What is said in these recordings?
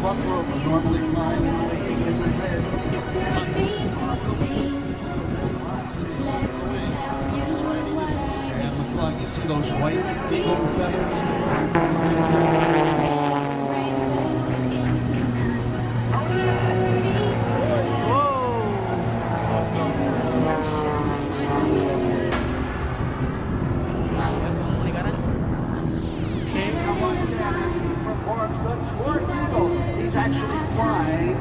front row was normally flying in the way in the red. It's your people scene. Let me tell you what I And the front, you see those white eagle feathers? rainbows in the night. Performs the Tour Eagle. He's actually flying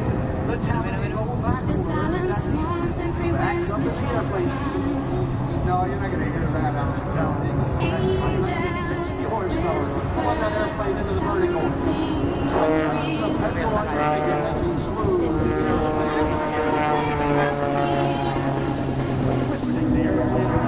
the Talon Eagle The silence warns and prevents me from crying. No, you're not going to hear that out of the Talon Eagle. That's 160 horsepower. I want that airplane into the vertical. So the petrol on the nice and smooth. Twisting the airplane.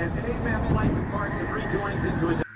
as caveman flight departs and rejoins into a